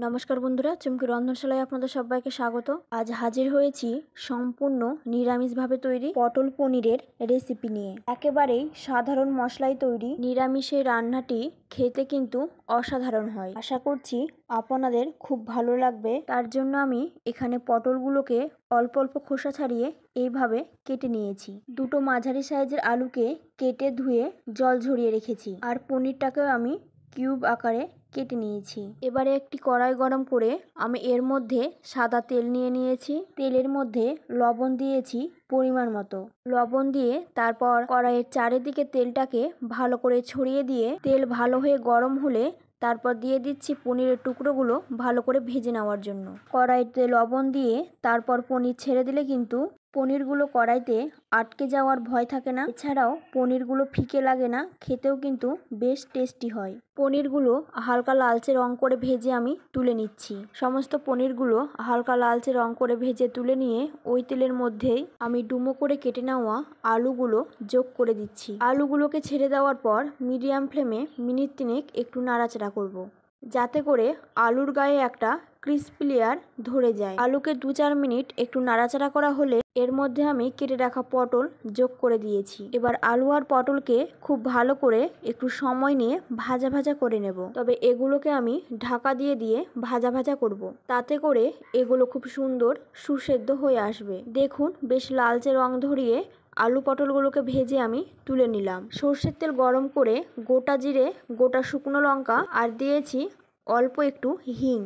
নমস্কার বন্ধুরা, চুমকি রন্ধনশালায় আপনাদের সবাইকে স্বাগত। আজ হাজির হয়েছি সম্পূর্ণ নিরামিষভাবে তৈরি পটল পনিরের রেসিপি নিয়ে। একেবারেই সাধারণ মশলায় তৈরি নিরামিষের রান্নাটি খেতে কিন্তু অসাধারণ হয়। আশা করছি আপনাদের খুব ভালো লাগবে। তার জন্য আমি এখানে পটলগুলোকে অল্প অল্প খোসা ছাড়িয়ে এইভাবে কেটে নিয়েছি। দুটো মাঝারি সাইজের আলুকে কেটে ধুয়ে জল ঝরিয়ে রেখেছি। আর পনিরটাকেও আমি কিউব আকারে কেটে নিয়েছি। এবারে একটি কড়াই গরম করে আমি এর মধ্যে সাদা তেল নিয়ে নিয়েছি। তেলের মধ্যে লবণ দিয়েছি পরিমাণ মতো। লবণ দিয়ে তারপর কড়াইয়ের চারিদিকে তেলটাকে ভালো করে ছড়িয়ে দিয়ে তেল ভালো হয়ে গরম হলে তারপর দিয়ে দিচ্ছি পনিরের টুকরোগুলো ভালো করে ভেজে নেওয়ার জন্য। কড়াইতে লবণ দিয়ে তারপর পনির ছেড়ে দিলে কিন্তু পনিরগুলো কড়াইতে আটকে যাওয়ার ভয় থাকে না। এছাড়াও পনিরগুলো ফিকে লাগে না, খেতেও কিন্তু বেশ টেস্টি হয়। পনিরগুলো হালকা লালচে রং করে ভেজে আমি তুলে নিচ্ছি। সমস্ত পনিরগুলো হালকা লালচে রং করে ভেজে তুলে নিয়ে ওই তেলের মধ্যেই আমি ডুমো করে কেটে নেওয়া আলুগুলো যোগ করে দিচ্ছি। আলুগুলোকে ছেড়ে দেওয়ার পর মিডিয়াম ফ্লেমে মিনিট 3 একটু নাড়াচাড়া করব, যাতে করে আলুর গায়ে একটা ক্রিস্পি লেয়ার ধরে যায়। আলুকে 2-4 মিনিট একটু নাড়াচাড়া করা হলে এর মধ্যে আমি কেটে রাখা পটল যোগ করে দিয়েছি। এবার আলু আর পটলকে খুব ভালো করে একটু সময় নিয়ে ভাজা ভাজা করে নেব। তবে এগুলোকে আমি ঢাকা দিয়ে দিয়ে ভাজা ভাজা করব, তাতে করে এগুলো খুব সুন্দর সুসেদ্ধ হয়ে আসবে। দেখুন বেশ লালচে রং ধরিয়ে আলু পটলগুলোকে ভেজে আমি তুলে নিলাম। সর্ষের তেল গরম করে গোটা জিরে, গোটা শুকনো লঙ্কা আর দিয়েছি অল্প একটু হিং।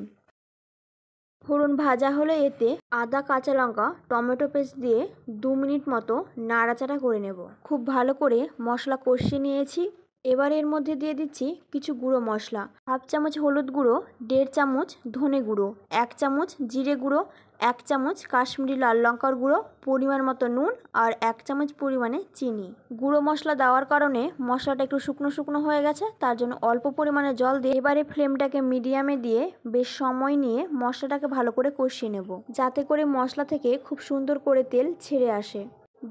ফোড়ন ভাজা হলে এতে আদা, কাঁচা লঙ্কা, টমেটো পেস্ট দিয়ে 2 মিনিট মতো নাড়াচাড়া করে নেব। খুব ভালো করে মশলা কষিয়ে নিয়েছি। এবার এর মধ্যে দিয়ে দিচ্ছি কিছু গুঁড়ো মশলা। 1/2 চামচ হলুদ গুঁড়ো, 1.5 চামচ ধনে গুঁড়ো, 1 চামচ জিরে গুঁড়ো, 1 চামচ কাশ্মীরি লাল লঙ্কার গুঁড়ো, পরিমাণ মতো নুন আর 1 চামচ পরিমাণে চিনি। গুঁড়ো মশলা দেওয়ার কারণে মশলাটা একটু শুকনো শুকনো হয়ে গেছে, তার জন্য অল্প পরিমাণে জল দিয়ে এবারে ফ্লেমটাকে মিডিয়ামে দিয়ে বেশ সময় নিয়ে মশলাটাকে ভালো করে কষিয়ে নেব, যাতে করে মশলা থেকে খুব সুন্দর করে তেল ছেড়ে আসে।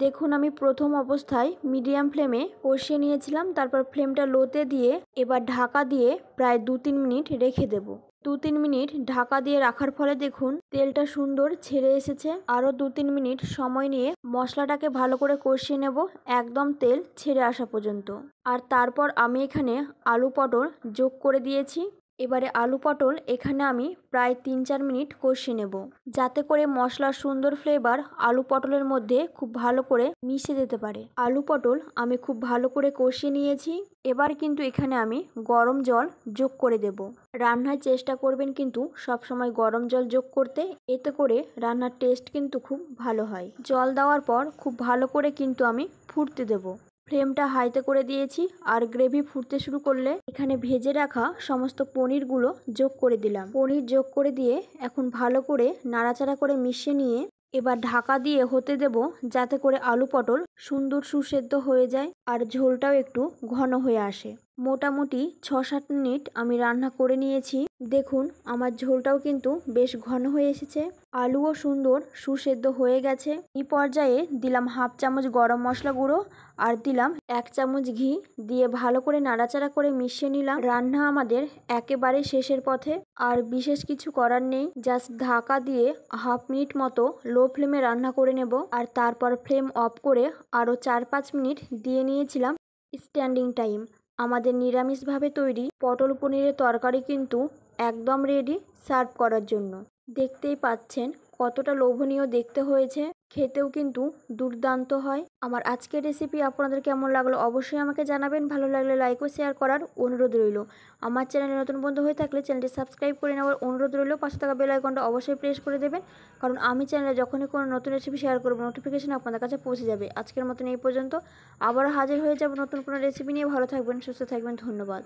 দেখুন আমি প্রথম অবস্থায় মিডিয়াম ফ্লেমে কষিয়ে নিয়েছিলাম, তারপর ফ্লেমটা লোতে দিয়ে এবার ঢাকা দিয়ে প্রায় 2-3 মিনিট রেখে দেব। 2-3 মিনিট ঢাকা দিয়ে রাখার ফলে দেখুন তেলটা সুন্দর ছেড়ে এসেছে। আরও 2-3 মিনিট সময় নিয়ে মশলাটাকে ভালো করে কষিয়ে নেব, একদম তেল ছেড়ে আসা পর্যন্ত। আর তারপর আমি এখানে আলু পটল যোগ করে দিয়েছি। এবারে আলু পটল এখানে আমি প্রায় 3-4 মিনিট কষিয়ে নেব, যাতে করে মশলার সুন্দর ফ্লেভার আলু পটলের মধ্যে খুব ভালো করে মিশে যেতে পারে। আলু পটল আমি খুব ভালো করে কষিয়ে নিয়েছি। এবার কিন্তু এখানে আমি গরম জল যোগ করে দেব। রান্নার চেষ্টা করবেন কিন্তু সবসময় গরম জল যোগ করতে, এতে করে রান্নার টেস্ট কিন্তু খুব ভালো হয়। জল দেওয়ার পর খুব ভালো করে কিন্তু আমি ফুটতে দেব। ফ্লেমটা হাইতে করে দিয়েছি। আর গ্রেভি ফুটতে শুরু করলে এখানে ভেজে রাখা সমস্ত পনিরগুলো যোগ করে দিলাম। পনির যোগ করে দিয়ে এখন ভালো করে নাড়াচাড়া করে মিশিয়ে নিয়ে এবার ঢাকা দিয়ে হতে দেব, যাতে করে আলু পটল সুন্দর সুসেদ্ধ হয়ে যায় আর ঝোলটাও একটু ঘন হয়ে আসে। মোটামুটি 6-7 মিনিট আমি রান্না করে নিয়েছি। দেখুন আমার ঝোলটাও কিন্তু বেশ ঘন হয়ে এসেছে, আলুও সুন্দর সুসেদ্ধ হয়ে গেছে। এই পর্যায়ে দিলাম 1/2 চামচ গরম মশলা গুঁড়ো আর দিলাম 1 চামচ ঘি দিয়ে ভালো করে নাড়াচাড়া করে মিশিয়ে নিলাম। রান্না আমাদের একেবারে শেষের পথে, আর বিশেষ কিছু করার নেই। জাস্ট ঢাকা দিয়ে 1/2 মিনিট মতো লো ফ্লেমে রান্না করে নেব। আর তারপর ফ্লেম অফ করে আরও 4-5 মিনিট দিয়ে নিয়েছিলাম স্ট্যান্ডিং টাইম। আমাদের নিরামিষভাবে তৈরি পটল পনিরের তরকারি কিন্তু একদম রেডি সার্ভ করার জন্য। দেখতেই পাচ্ছেন কতটা লোভনীয় দেখতে হয়েছে, খেতেও কিন্তু দুর্দান্ত হয়। আমার আজকের রেসিপি আপনাদের কেমন লাগলো অবশ্যই আমাকে জানাবেন। ভালো লাগলে লাইক ও শেয়ার করার অনুরোধ রইল। আমার চ্যানেলে নতুন বন্ধু হয়ে থাকলে চ্যানেলটি সাবস্ক্রাইব করে নেওয়ার অনুরোধ রইল। পাশে থাকা বেল আইকনটা অবশ্যই প্রেস করে দেবেন, কারণ আমি চ্যানেলে যখনই কোনো নতুন রেসিপি শেয়ার করব নোটিফিকেশন আপনাদের কাছে পৌঁছে যাবে। আজকের মতন এই পর্যন্ত, আবারও হাজির হয়ে যাব নতুন কোনো রেসিপি নিয়ে। ভালো থাকবেন, সুস্থ থাকবেন, ধন্যবাদ।